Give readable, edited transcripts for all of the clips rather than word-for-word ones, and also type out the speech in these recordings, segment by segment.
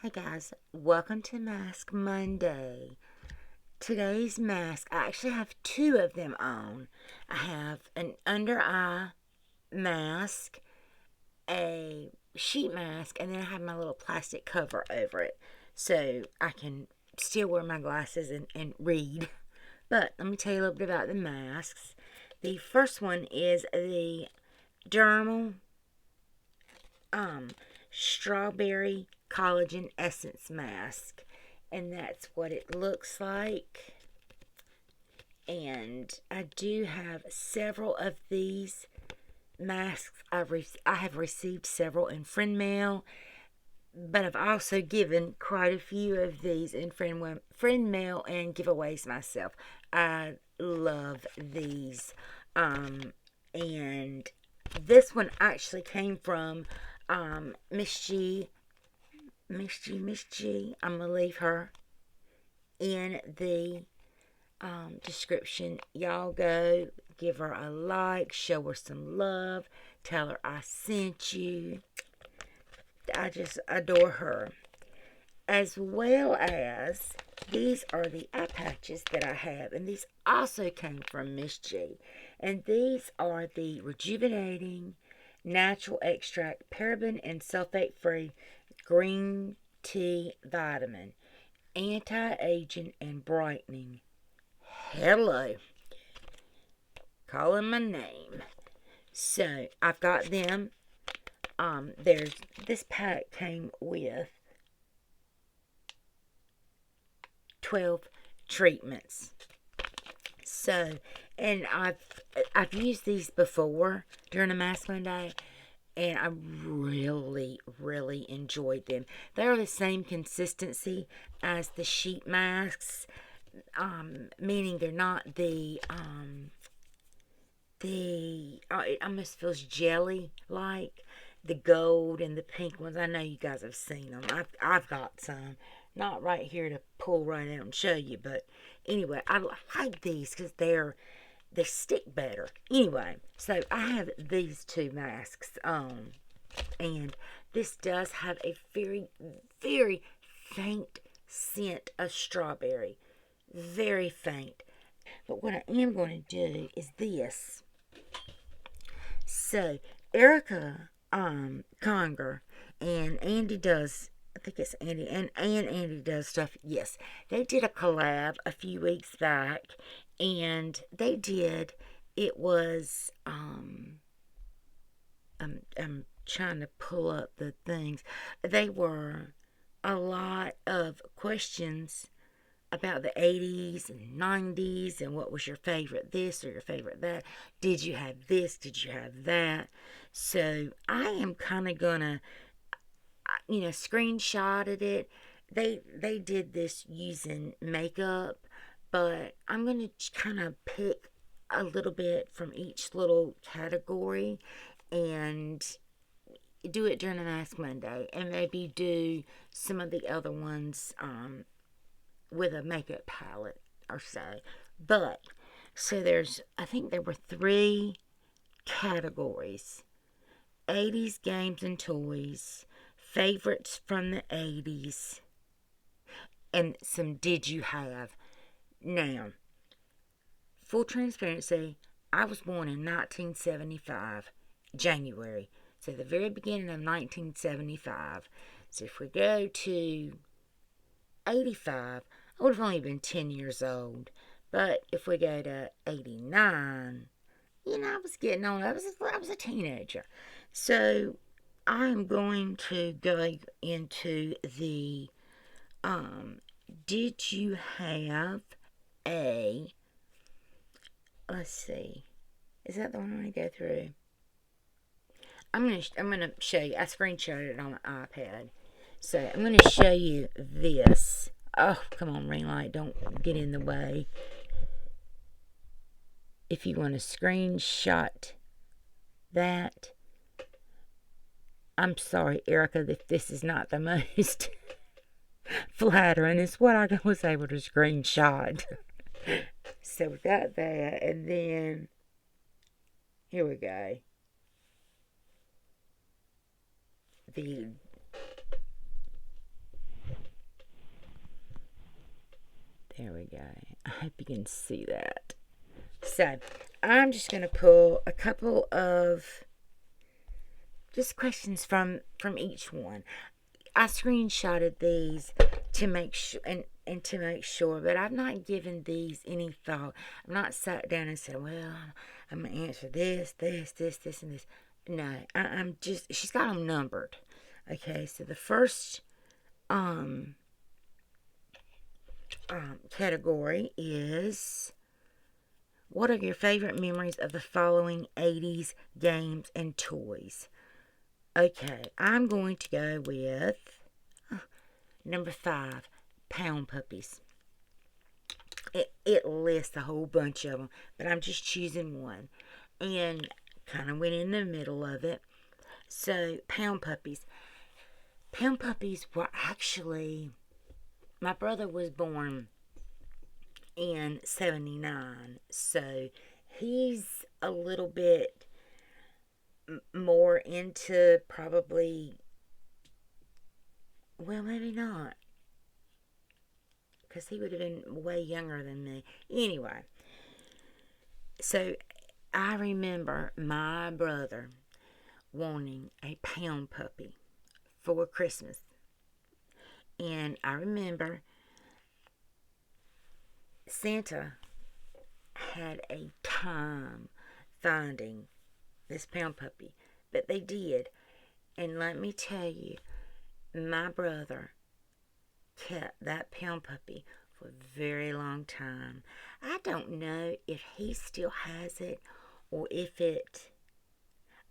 Hey guys, welcome to Mask Monday. Today's mask, I actually have two of them on. I have an under eye mask, a sheet mask, and then I have my little plastic cover over it so I can still wear my glasses and read. But let me tell you a little bit about the masks. The first one is the dermal strawberry collagen essence mask, and that's what it looks like. And I do have several of these masks. I have received several in friend mail, but I've also given quite a few of these in friend mail and giveaways myself. I love these. And this one actually came from Miss G. I'm gonna leave her in the description. Y'all go give her a like, show her some love, tell her I sent you. I just adore her. As well as these are the eye patches that I have, and these also came from Miss G. And these are the rejuvenating natural extract paraben and sulfate free green tea vitamin, anti-aging and brightening. Hello, calling my name. So I've got them. There's this pack came with 12 treatments. So, and I've used these before during a Mask Monday, and I really, really enjoyed them. They're the same consistency as the sheet masks, meaning they're not it almost feels jelly like the gold and the pink ones. I know you guys have seen them. I've got some, not right here to pull right out and show you, but anyway, I like these because they stick better. Anyway, so I have these two masks on, and this does have a very, very faint scent of strawberry. Very faint. But what I am going to do is this. So, Erica Conger and Andi does, I think it's Andi, and Andi does stuff. Yes, they did a collab a few weeks back, and it was, I'm trying to pull up the things. They were a lot of questions about the 80s and 90s and what was your favorite this or your favorite that. Did you have this? Did you have that? So I am kind of gonna, screenshotted it. They did this using makeup, but I'm gonna kind of pick a little bit from each little category and do it during a Mask Monday, and maybe do some of the other ones with a makeup palette or so. But so I think there were 3 categories: 80s games and toys, favorites from the 80s, and some did you have. Now, full transparency, I was born in 1975, January. So the very beginning of 1975. So if we go to 85, I would have only been 10 years old. But if we go to 89, I was getting on. I was a teenager. So I'm going to go into the, did you have a, let's see, is that the one I want to go through? I'm gonna show you. I screenshotted it on my iPad. So I'm gonna show you this. Oh, come on, ring light, don't get in the way. If you want to screenshot that, I'm sorry, Erica, if this is not the most flattering. It's what I was able to screenshot. So we got that, and then here we go. The go. I hope you can see that. So, I'm just going to pull a couple of just questions from each one. I screenshotted these to make sure and to make sure, but I've not given these any thought. I've not sat down and said, well, I'm going to answer this, and this. No, I'm just, she's got them numbered. Okay, so the first category is, what are your favorite memories of the following 80s games and toys? Okay, I'm going to go with number 5, Pound Puppies. It lists a whole bunch of them, but I'm just choosing one. And kind of went in the middle of it. So, Pound Puppies. Pound Puppies were actually, my brother was born in 79. So, he's a little bit more into probably, well, maybe not, because he would have been way younger than me. Anyway, so I remember my brother wanting a Pound Puppy for Christmas. And I remember Santa had a time finding this Pound Puppy. But they did. And let me tell you, my brother kept that Pound Puppy for a very long time. I don't know if he still has it or if it...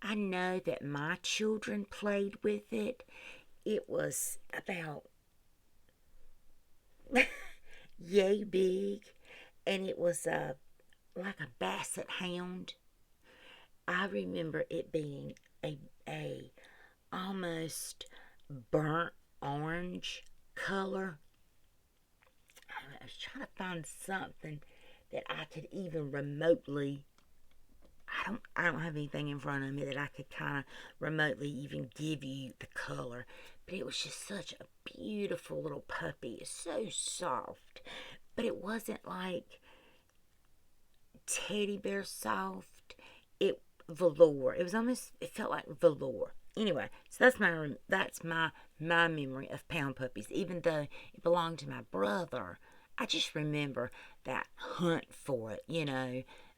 I know that my children played with it. It was about yay big, and it was like a basset hound. I remember it being a almost burnt orange color. I was trying to find something that I could even remotely... I don't have anything in front of me that I could kind of remotely even give you the color. But it was just such a beautiful little puppy. It's so soft. But it wasn't like teddy bear soft. It velour. It was almost, it felt like velour. Anyway, so that's my memory of Pound Puppies. Even though it belonged to my brother, I just remember that hunt for it,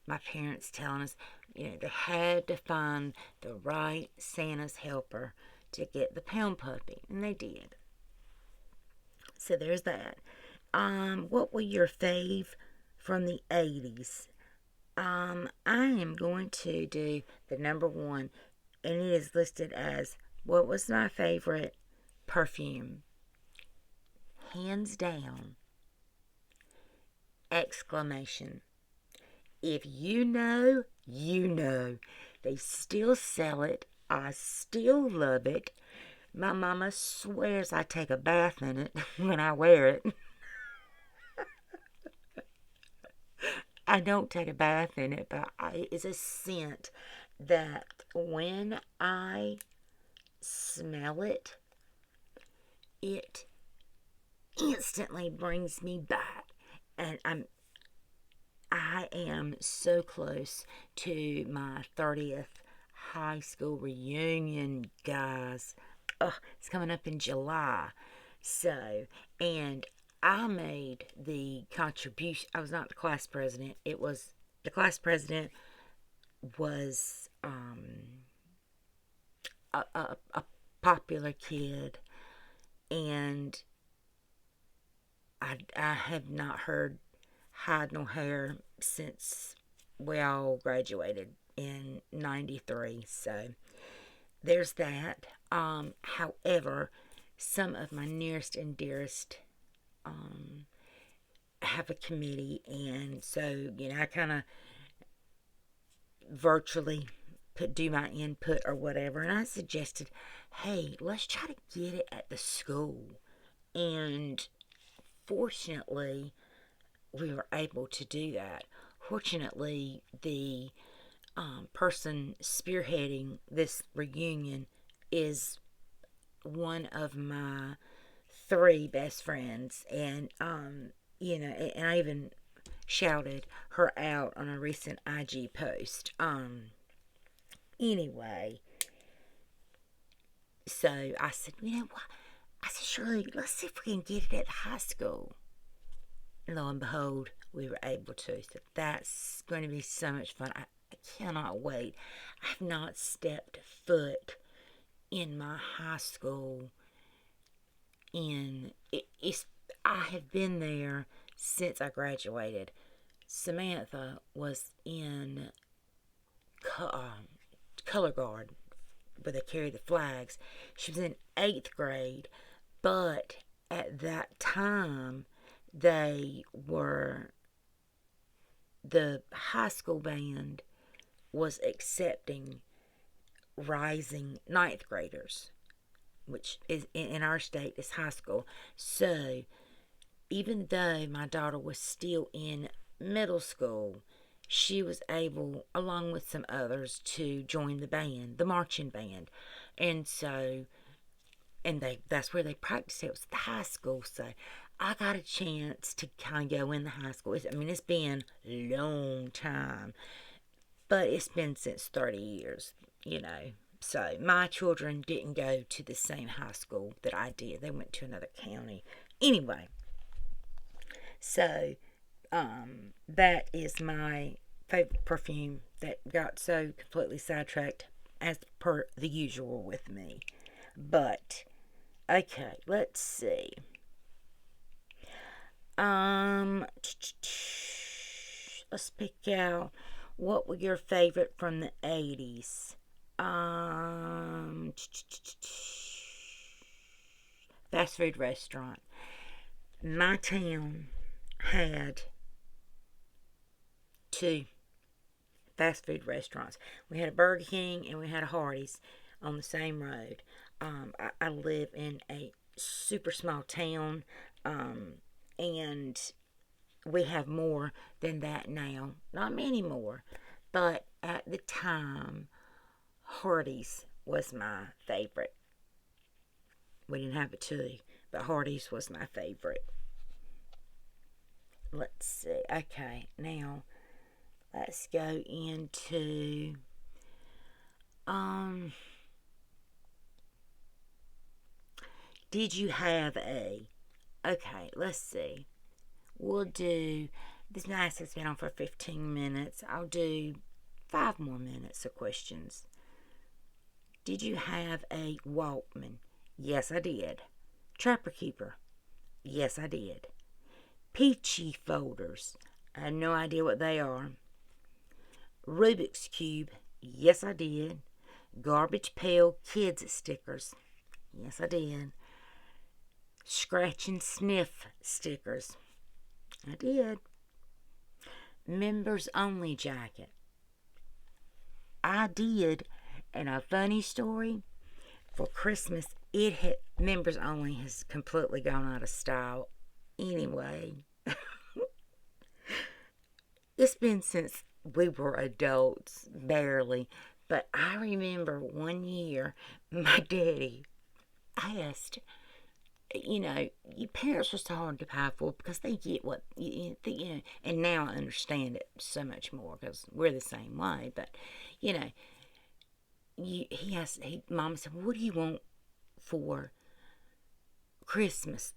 my parents telling us, they had to find the right Santa's helper to get the Pound Puppy, and they did. So there's that. What were your fave from the 80s? I am going to do the number 1, and it is listed as, what was my favorite perfume? Hands down, exclamation. If you know, you know. They still sell it. I still love it. My mama swears I take a bath in it when I wear it. I don't take a bath in it, but it's a scent that when I smell it, it instantly brings me back. And I am so close to my 30th high school reunion, guys. It's coming up in July. So, and I made the contribution. I was not the class president. It was, the class president was a popular kid. And I have not heard hide no hair since we all graduated in 93. So there's that. However, some of my nearest and dearest have a committee, and so I kind of virtually do my input or whatever, and I suggested, hey, let's try to get it at the school. And fortunately, we were able to do that. Fortunately, the person spearheading this reunion is one of my 3 best friends, and and I even shouted her out on a recent IG post. Anyway, so I said, you know what? I said, Shirley, let's see if we can get it at the high school. And lo and behold, we were able to. So that's going to be so much fun. I cannot wait. I have not stepped foot in my high school I have been there since I graduated. Samantha was in color guard where they carry the flags. She was in 8th grade, but at that time the high school band was accepting rising 9th graders, which is in our state is high school. So even though my daughter was still in middle school, she was able, along with some others, to join the band, the marching band. And so, that's where they practiced. It was the high school. So I got a chance to kind of go in the high school. It's been a long time, but it's been since 30 years. So my children didn't go to the same high school that I did. They went to another county. Anyway, so that is my favorite perfume that got so completely sidetracked as per the usual with me. But okay, let's see. Let's pick out what were your favorite from the 80s. Fast food restaurant. My town had 2 fast food restaurants. We had a Burger King and we had a Hardee's on the same road. I live in a super small town, and we have more than that now. Not many more, but at the time, Hardee's was my favorite. We didn't have it too, but Hardee's was my favorite. Let's see. Okay, now let's go into did you have a okay, let's see. We'll do this nice has been on for 15 minutes. I'll do 5 more minutes of questions. Did you have a Walkman? Yes, I did. Trapper Keeper? Yes, I did. Peachy folders? I have no idea what they are. Rubik's Cube? Yes, I did. Garbage Pail Kids stickers? Yes, I did. Scratch and Sniff stickers? I did. Members Only jacket? I did. And a funny story, for Christmas, Members Only has completely gone out of style. Anyway, it's been since we were adults, barely. But I remember one year, my daddy asked, your parents are so hard to pay for because they get what, and now I understand it so much more because we're the same way. But, Mama said, what do you want for Christmas?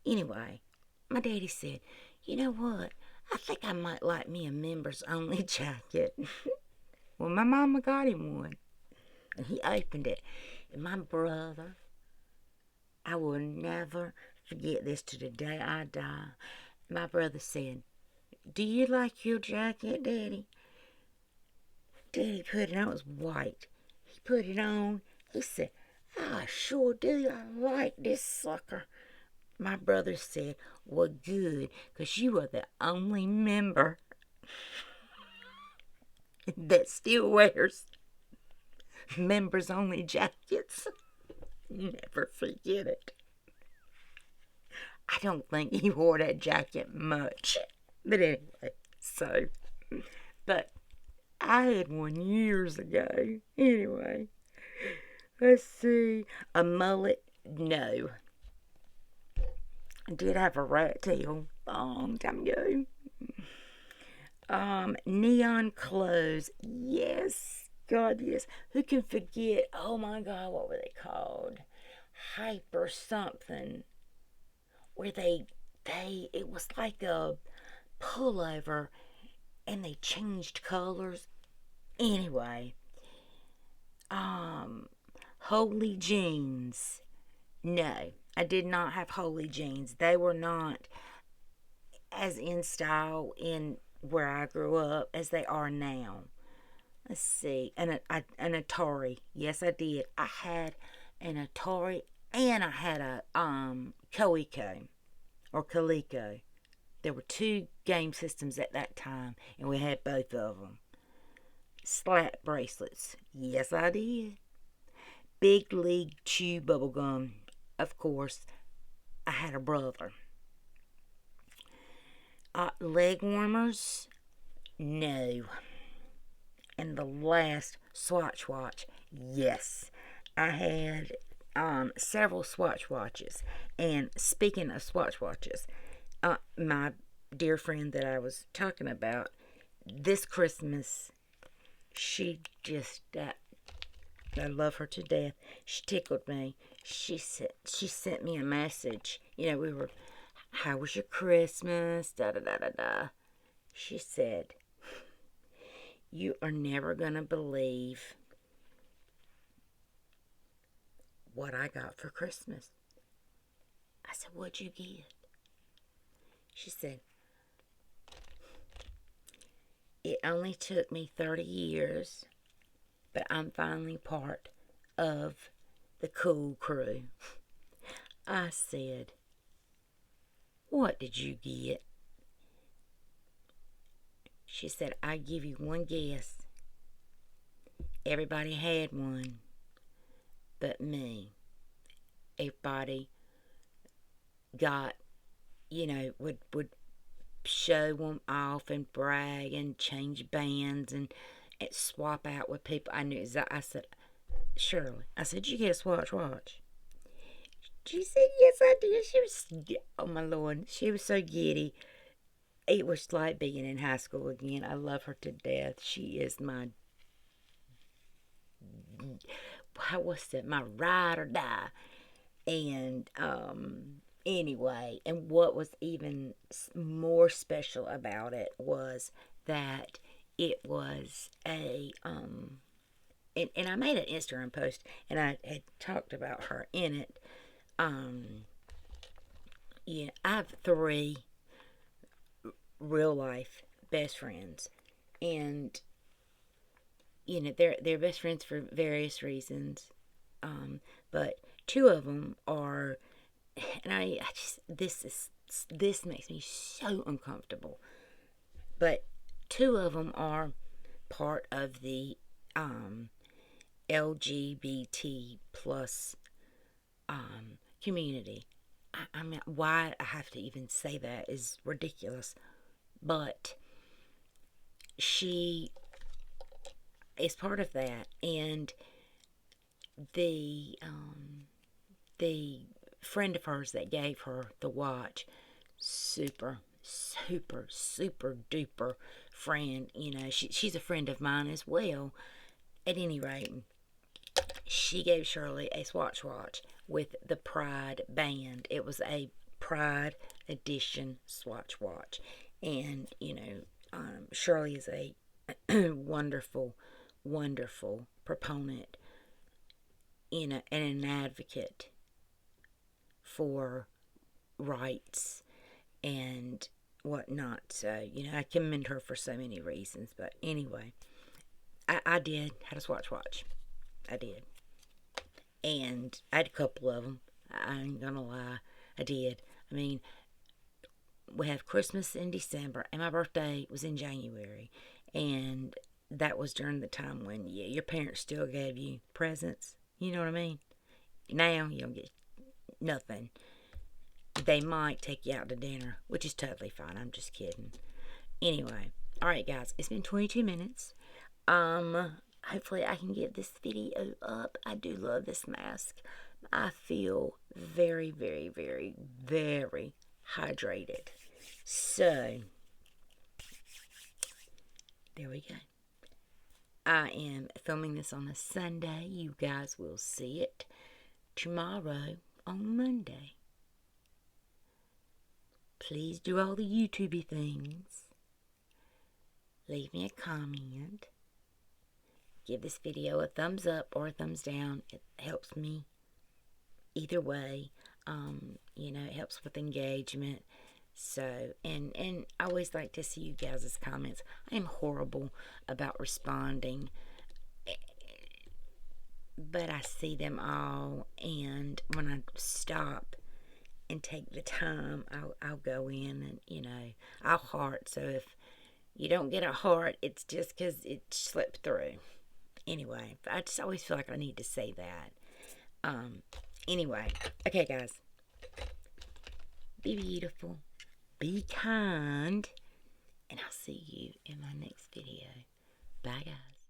Anyway, my daddy said, you know what? I think I might like me a members only jacket. Well, my mama got him one. And he opened it. And my brother, I will never forget this to the day I die. My brother said, do you like your jacket, Daddy? Daddy put it on. It was white. He put it on. He said, I sure do. I like this sucker. My brother said, well, good, because you are the only member that still wears members only jackets. Never forget it. I don't think he wore that jacket much. But anyway, but I had one years ago. Anyway, let's see. A mullet? No. I did have a rat tail a long time ago. Neon clothes. Yes. God, yes. Who can forget? Oh my God, what were they called? Hyper something. Where it was like a pullover and they changed colors. Anyway, um, holy jeans. No, I did not have holy jeans. They were not as in style in where I grew up as they are now. Let's see, an Atari. Yes, I did. I had an Atari and I had a Coleco or Coleco. There were two game systems at that time, and we had both of them. Slap bracelets. Yes, I did. Big League Chew bubblegum. Of course, I had a brother. Leg warmers? No. And the last Swatch watch? Yes. I had several Swatch watches. And speaking of Swatch watches, my dear friend that I was talking about, this Christmas, she just, I love her to death. She tickled me. She sent me a message. You know, we were, how was your Christmas? Da da da da da. She said, you are never gonna believe what I got for Christmas. I said, what'd you get? She said, it only took me 30 years, but I'm finally part of the cool crew. I said, what did you get? She said, I give you one guess. Everybody had one, but me. Everybody got, would show them off and brag and change bands and swap out with people. I knew. I said, Shirley. I said, you get a Swatch watch? She said, yes, I did. She was, oh my Lord, she was so giddy. It was like being in high school again. I love her to death. She is my, my ride or die. And anyway, and what was even more special about it was that it was and I made an Instagram post and I had talked about her in it. Yeah, I have 3 real life best friends, and they're best friends for various reasons. But 2 of them are, and I just this makes me so uncomfortable. But 2 of them are part of the LGBT plus community. I mean, why I have to even say that is ridiculous. But she is part of that, and the friend of hers that gave her the watch, super duper friend. She's a friend of mine as well. At any rate, she gave Shirley a Swatch watch with the Pride band. It was a Pride edition Swatch watch. And, Shirley is a wonderful, wonderful proponent and an advocate for rights and whatnot. So, I commend her for so many reasons. But anyway, I did had a Swatch watch. I did. And I had a couple of them. I ain't gonna lie. I did. I mean, we have Christmas in December, and my birthday was in January. And that was during the time when, your parents still gave you presents. You know what I mean? Now, you don't get nothing. They might take you out to dinner, which is totally fine. I'm just kidding. Anyway, alright guys, it's been 22 minutes. Hopefully I can get this video up. I do love this mask. I feel very, very, very, very hydrated. So, there we go. I am filming this on a Sunday. You guys will see it tomorrow on Monday. Please do all the YouTubey things. Leave me a comment. Give this video a thumbs up or a thumbs down. It helps me either way. It helps with engagement. So, and I always like to see you guys' comments. I am horrible about responding, but I see them all, and when I stop and take the time, I'll go in and, I'll heart. So if you don't get a heart, it's just because it slipped through. Anyway, I just always feel like I need to say that. Anyway, okay, guys. Be beautiful. Be kind. And I'll see you in my next video. Bye, guys.